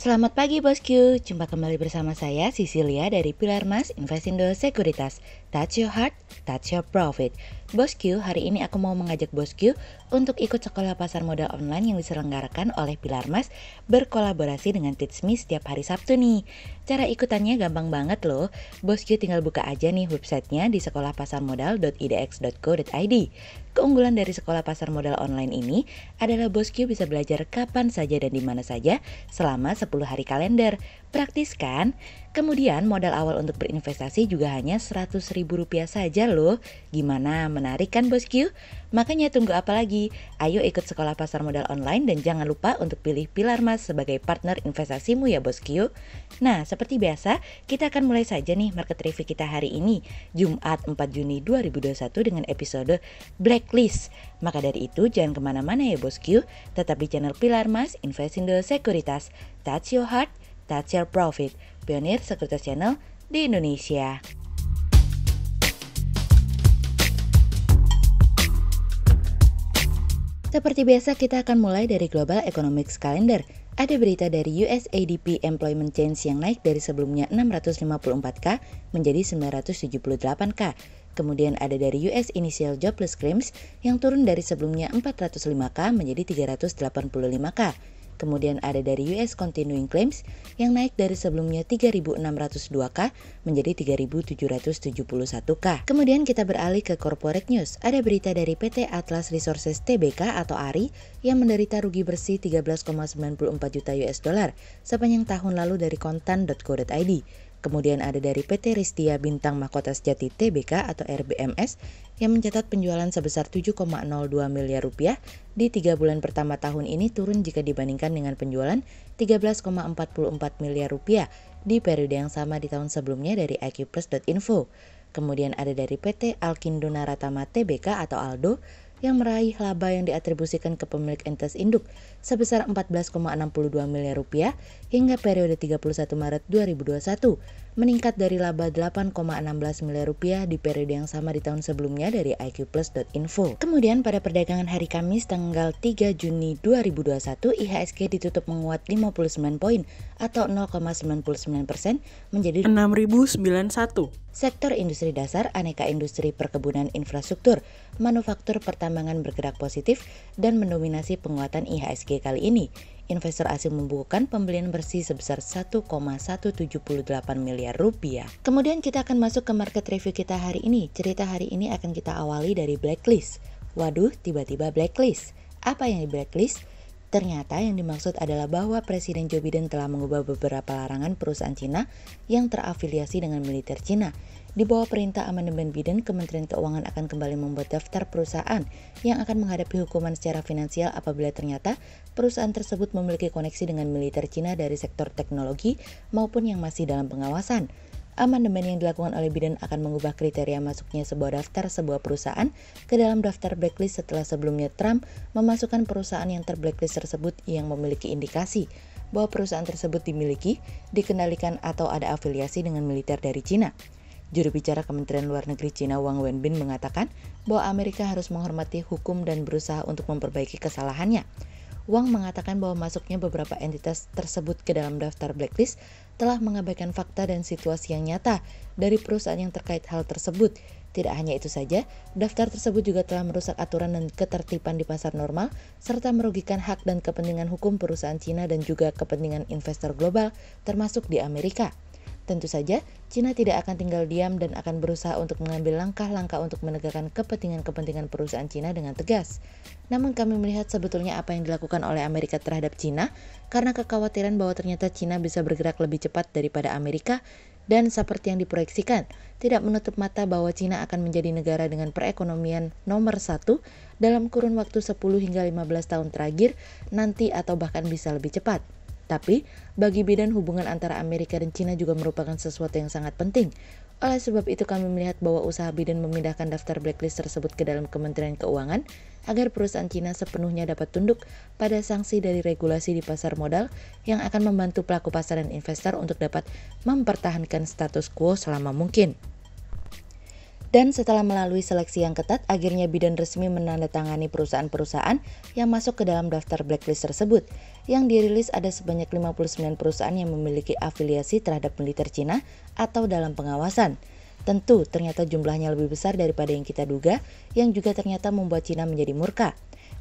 Selamat pagi bosku, jumpa kembali bersama saya Cecilia dari Pilar Mas Investindo Sekuritas. Touch your heart, touch your profit. Bosku, hari ini aku mau mengajak bosku untuk ikut sekolah pasar modal online yang diselenggarakan oleh Pilar Mas berkolaborasi dengan Teach Me setiap hari Sabtu nih. Cara ikutannya gampang banget loh. Bosku tinggal buka aja nih websitenya di sekolahpasarmodal.idx.co.id. Keunggulan dari sekolah pasar modal online ini adalah bosku bisa belajar kapan saja dan di mana saja selama 10 hari kalender. Praktis kan? Kemudian modal awal untuk berinvestasi juga hanya Rp100.000 saja loh. Gimana, menarik kan bosku? Makanya tunggu apa lagi? Ayo ikut sekolah pasar modal online dan jangan lupa untuk pilih Pilar Mas sebagai partner investasimu ya bosku. Nah, seperti biasa, kita akan mulai saja nih market review kita hari ini, Jumat 4 Juni 2021 dengan episode Blacklist. Maka dari itu jangan kemana-mana ya bosku, tetap di channel Pilar Mas Investindo Sekuritas. Touch your heart, touch your profit. Pionir Sekuritas Channel di Indonesia. Seperti biasa kita akan mulai dari Global Economics Calendar. Ada berita dari US ADP Employment Change yang naik dari sebelumnya 654K menjadi 978K. Kemudian ada dari US Initial Jobless Claims yang turun dari sebelumnya 405K menjadi 385K. Kemudian ada dari US Continuing Claims yang naik dari sebelumnya 3.602K menjadi 3.771K. Kemudian kita beralih ke Corporate News. Ada berita dari PT Atlas Resources Tbk atau ARI yang menderita rugi bersih 13,94 juta US dollar sepanjang tahun lalu dari kontan.co.id. Kemudian ada dari PT Ristia Bintang Mahkota Sejati Tbk atau RBMS yang mencatat penjualan sebesar 7,02 miliar rupiah di 3 bulan pertama tahun ini, turun jika dibandingkan dengan penjualan 13,44 miliar rupiah di periode yang sama di tahun sebelumnya dari iqplus.info. Kemudian ada dari PT Alkindo Naratama Tbk atau ALDO yang meraih laba yang diatribusikan ke pemilik entitas induk sebesar 14,62 miliar rupiah hingga periode 31 Maret 2021, meningkat dari laba 8,16 miliar rupiah di periode yang sama di tahun sebelumnya dari iqplus.info. Kemudian pada perdagangan hari Kamis tanggal 3 Juni 2021, IHSG ditutup menguat 59 poin atau 0,99% menjadi 6.091. Sektor industri dasar, aneka industri perkebunan infrastruktur, manufaktur pertambangan bergerak positif dan mendominasi penguatan IHSG kali ini. Investor asing membukukan pembelian bersih sebesar 1,178 miliar rupiah. Kemudian kita akan masuk ke market review kita hari ini. Cerita hari ini akan kita awali dari blacklist. Waduh, tiba-tiba blacklist. Apa yang di blacklist? Ternyata yang dimaksud adalah bahwa Presiden Joe Biden telah mengubah beberapa larangan perusahaan Cina yang terafiliasi dengan militer Cina. Di bawah perintah amandemen Biden, Kementerian Keuangan akan kembali membuat daftar perusahaan yang akan menghadapi hukuman secara finansial apabila ternyata perusahaan tersebut memiliki koneksi dengan militer Cina dari sektor teknologi maupun yang masih dalam pengawasan. Amandemen yang dilakukan oleh Biden akan mengubah kriteria masuknya sebuah perusahaan ke dalam daftar blacklist setelah sebelumnya Trump memasukkan perusahaan yang terblacklist tersebut yang memiliki indikasi bahwa perusahaan tersebut dimiliki, dikendalikan atau ada afiliasi dengan militer dari Cina. Juru bicara Kementerian Luar Negeri Cina Wang Wenbin mengatakan bahwa Amerika harus menghormati hukum dan berusaha untuk memperbaiki kesalahannya. Wang mengatakan bahwa masuknya beberapa entitas tersebut ke dalam daftar blacklist telah mengabaikan fakta dan situasi yang nyata dari perusahaan yang terkait hal tersebut. Tidak hanya itu saja, daftar tersebut juga telah merusak aturan dan ketertiban di pasar normal, serta merugikan hak dan kepentingan hukum perusahaan Cina dan juga kepentingan investor global, termasuk di Amerika. Tentu saja, Cina tidak akan tinggal diam dan akan berusaha untuk mengambil langkah-langkah untuk menegakkan kepentingan-kepentingan perusahaan Cina dengan tegas. Namun kami melihat sebetulnya apa yang dilakukan oleh Amerika terhadap Cina karena kekhawatiran bahwa ternyata Cina bisa bergerak lebih cepat daripada Amerika dan seperti yang diproyeksikan, tidak menutup mata bahwa Cina akan menjadi negara dengan perekonomian nomor 1 dalam kurun waktu 10 hingga 15 tahun terakhir nanti atau bahkan bisa lebih cepat. Tapi, bagi Biden hubungan antara Amerika dan Cina juga merupakan sesuatu yang sangat penting. Oleh sebab itu kami melihat bahwa usaha Biden memindahkan daftar blacklist tersebut ke dalam Kementerian Keuangan agar perusahaan Cina sepenuhnya dapat tunduk pada sanksi dari regulasi di pasar modal yang akan membantu pelaku pasar dan investor untuk dapat mempertahankan status quo selama mungkin. Dan setelah melalui seleksi yang ketat, akhirnya Biden resmi menandatangani perusahaan-perusahaan yang masuk ke dalam daftar blacklist tersebut. Yang dirilis ada sebanyak 59 perusahaan yang memiliki afiliasi terhadap militer Cina atau dalam pengawasan. Tentu, ternyata jumlahnya lebih besar daripada yang kita duga, yang juga ternyata membuat Cina menjadi murka.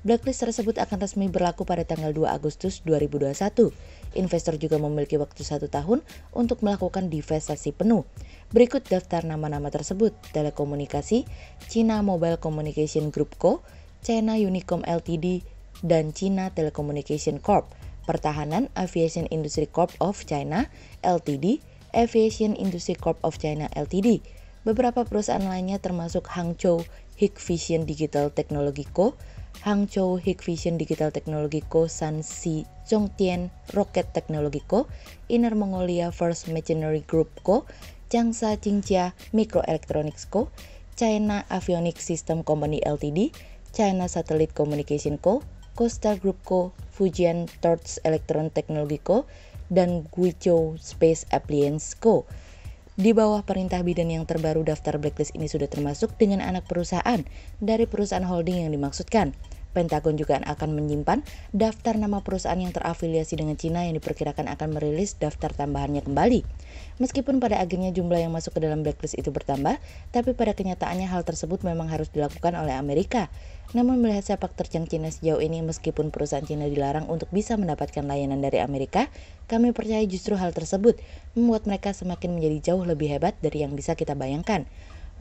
Blacklist tersebut akan resmi berlaku pada tanggal 2 Agustus 2021. Investor juga memiliki waktu 1 tahun untuk melakukan divestasi penuh. Berikut daftar nama-nama tersebut: Telekomunikasi, China Mobile Communication Group Co., China Unicom Ltd, dan China Telecommunication Corp. Pertahanan, Aviation Industry Corp of China Ltd, Aviation Industry Corp of China Ltd. Beberapa perusahaan lainnya termasuk Hangzhou Hikvision Digital Technology Co., Hangzhou Hikvision Digital Technology Co., Shanxi Zhongtian Rocket Technology Co., Inner Mongolia First Machinery Group Co., Jiangsa Jingjia Microelectronics Co., China Avionics System Company Ltd, China Satellite Communication Co., Coastal Group Co., Fujian Torch Electron Technology Co., dan Guizhou Space Appliance Co. Di bawah perintah Biden yang terbaru, daftar blacklist ini sudah termasuk dengan anak perusahaan dari perusahaan holding yang dimaksudkan. Pentagon juga akan menyimpan daftar nama perusahaan yang terafiliasi dengan Cina yang diperkirakan akan merilis daftar tambahannya kembali. Meskipun pada akhirnya jumlah yang masuk ke dalam blacklist itu bertambah, tapi pada kenyataannya hal tersebut memang harus dilakukan oleh Amerika. Namun melihat sepak terjang Cina sejauh ini, meskipun perusahaan Cina dilarang untuk bisa mendapatkan layanan dari Amerika, kami percaya justru hal tersebut membuat mereka semakin menjadi jauh lebih hebat dari yang bisa kita bayangkan.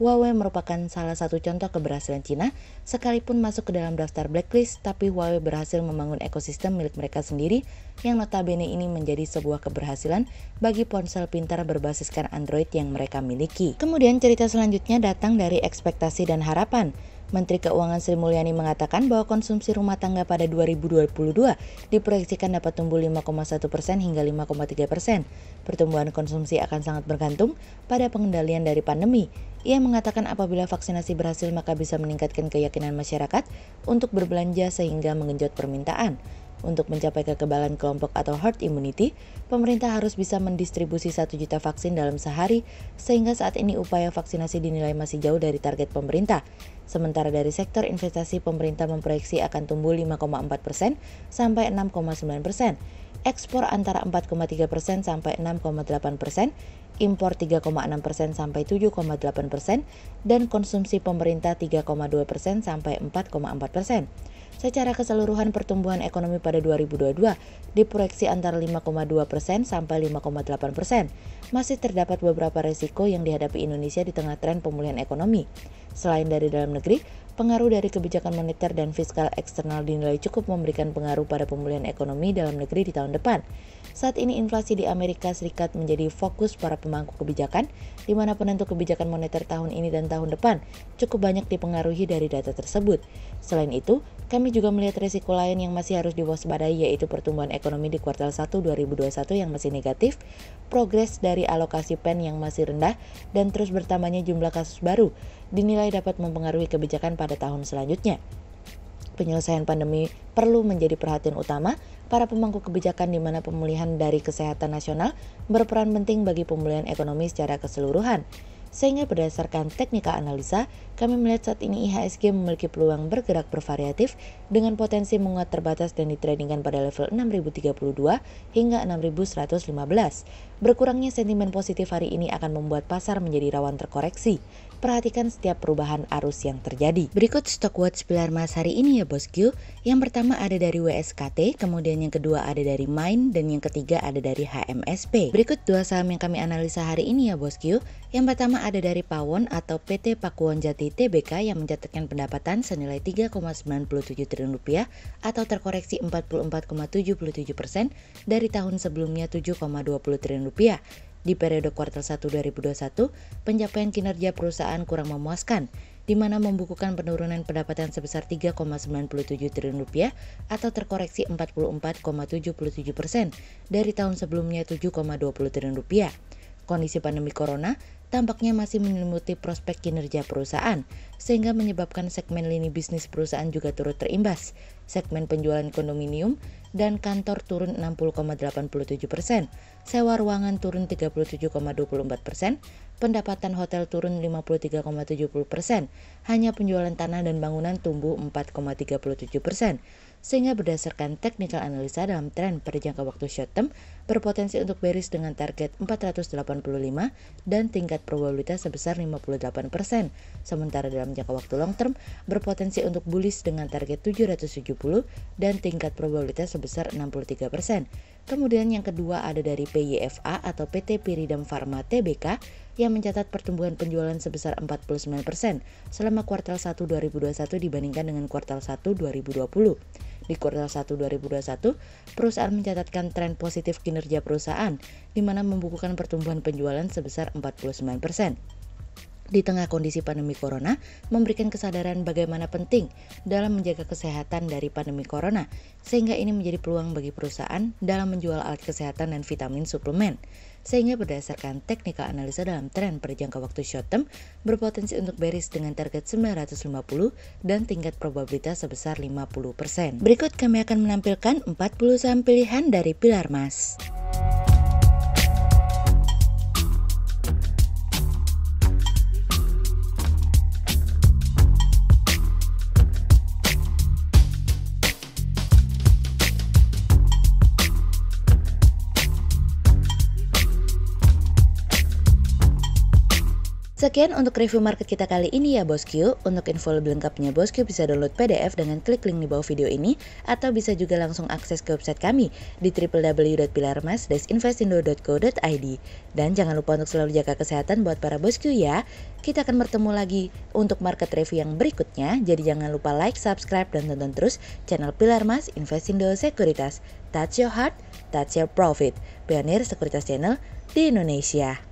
Huawei merupakan salah satu contoh keberhasilan Cina, sekalipun masuk ke dalam daftar blacklist, tapi Huawei berhasil membangun ekosistem milik mereka sendiri yang notabene ini menjadi sebuah keberhasilan bagi ponsel pintar berbasiskan Android yang mereka miliki. Kemudian cerita selanjutnya datang dari ekspektasi dan harapan. Menteri Keuangan Sri Mulyani mengatakan bahwa konsumsi rumah tangga pada 2022 diproyeksikan dapat tumbuh 5,1% hingga 5,3%. Pertumbuhan konsumsi akan sangat bergantung pada pengendalian dari pandemi. Ia mengatakan apabila vaksinasi berhasil maka bisa meningkatkan keyakinan masyarakat untuk berbelanja sehingga menggenjot permintaan. Untuk mencapai kekebalan kelompok atau herd immunity, pemerintah harus bisa mendistribusi 1 juta vaksin dalam sehari, sehingga saat ini upaya vaksinasi dinilai masih jauh dari target pemerintah. Sementara dari sektor investasi, pemerintah memproyeksi akan tumbuh 5,4% sampai 6,9%, ekspor antara 4,3% sampai 6,8%, impor 3,6% sampai 7,8%, dan konsumsi pemerintah 3,2% sampai 4,4%. Secara keseluruhan pertumbuhan ekonomi pada 2022 diproyeksi antara 5,2% sampai 5,8%. Masih terdapat beberapa resiko yang dihadapi Indonesia di tengah tren pemulihan ekonomi. Selain dari dalam negeri, pengaruh dari kebijakan moneter dan fiskal eksternal dinilai cukup memberikan pengaruh pada pemulihan ekonomi dalam negeri di tahun depan. Saat ini inflasi di Amerika Serikat menjadi fokus para pemangku kebijakan, di mana penentu kebijakan moneter tahun ini dan tahun depan cukup banyak dipengaruhi dari data tersebut. Selain itu, kami juga melihat risiko lain yang masih harus diwaspadai, yaitu pertumbuhan ekonomi di kuartal 1 2021 yang masih negatif, progres dari alokasi PEN yang masih rendah, dan terus bertambahnya jumlah kasus baru dinilai dapat mempengaruhi kebijakan pada tahun selanjutnya. Penyelesaian pandemi perlu menjadi perhatian utama para pemangku kebijakan, di mana pemulihan dari kesehatan nasional berperan penting bagi pemulihan ekonomi secara keseluruhan. Sehingga berdasarkan teknika analisa, kami melihat saat ini IHSG memiliki peluang bergerak bervariatif dengan potensi menguat terbatas dan ditradingkan pada level 6032 hingga 6115. Berkurangnya sentimen positif hari ini akan membuat pasar menjadi rawan terkoreksi. Perhatikan setiap perubahan arus yang terjadi. Berikut stok watch pilar emas hari ini ya bosku. Yang pertama ada dari WSKT, kemudian yang kedua ada dari MIND, dan yang ketiga ada dari HMSP. Berikut dua saham yang kami analisa hari ini ya bosku. Yang pertama ada dari Pawon atau PT Pakuwon Jati Tbk yang mencatatkan pendapatan senilai 3,97 triliun rupiah atau terkoreksi 44,77% dari tahun sebelumnya 7,20 triliun rupiah. Di periode kuartal 1 2021, pencapaian kinerja perusahaan kurang memuaskan, di mana membukukan penurunan pendapatan sebesar 3,97 triliun rupiah atau terkoreksi 44,77% dari tahun sebelumnya 7,20 triliun rupiah. Kondisi pandemi corona tampaknya masih menyelimuti prospek kinerja perusahaan, sehingga menyebabkan segmen lini bisnis perusahaan juga turut terimbas. Segmen penjualan kondominium dan kantor turun 60,87%, sewa ruangan turun 37,24%, pendapatan hotel turun 53,70%, hanya penjualan tanah dan bangunan tumbuh 4,37%. Sehingga berdasarkan technical analisa dalam tren pada jangka waktu short term berpotensi untuk bearish dengan target 485 dan tingkat probabilitas sebesar 58%. Sementara dalam jangka waktu long term berpotensi untuk bullish dengan target 770 dan tingkat probabilitas sebesar 63%. Kemudian yang kedua ada dari PYFA atau PT Pyridam Pharma Tbk yang mencatat pertumbuhan penjualan sebesar 49% selama kuartal 1 2021 dibandingkan dengan kuartal 1 2020. Di kuartal 1 2021, perusahaan mencatatkan tren positif kinerja perusahaan, di mana membukukan pertumbuhan penjualan sebesar 49%. Di tengah kondisi pandemi corona, memberikan kesadaran bagaimana penting dalam menjaga kesehatan dari pandemi corona, sehingga ini menjadi peluang bagi perusahaan dalam menjual alat kesehatan dan vitamin suplemen. Sehingga berdasarkan technical analisa dalam tren pada jangka waktu short term, berpotensi untuk bearish dengan target 950 dan tingkat probabilitas sebesar 50%. Berikut kami akan menampilkan 40 saham pilihan dari Pilar Mas. Sekian untuk review market kita kali ini ya bosku. Untuk info lebih lengkapnya bosku bisa download PDF dengan klik link di bawah video ini, atau bisa juga langsung akses ke website kami di www.pilarmas-investindo.co.id. Dan jangan lupa untuk selalu jaga kesehatan buat para bosku ya. Kita akan bertemu lagi untuk market review yang berikutnya. Jadi jangan lupa like, subscribe, dan tonton terus channel Pilar Mas Investindo Sekuritas. Touch your heart, touch your profit. Pionir Sekuritas Channel di Indonesia.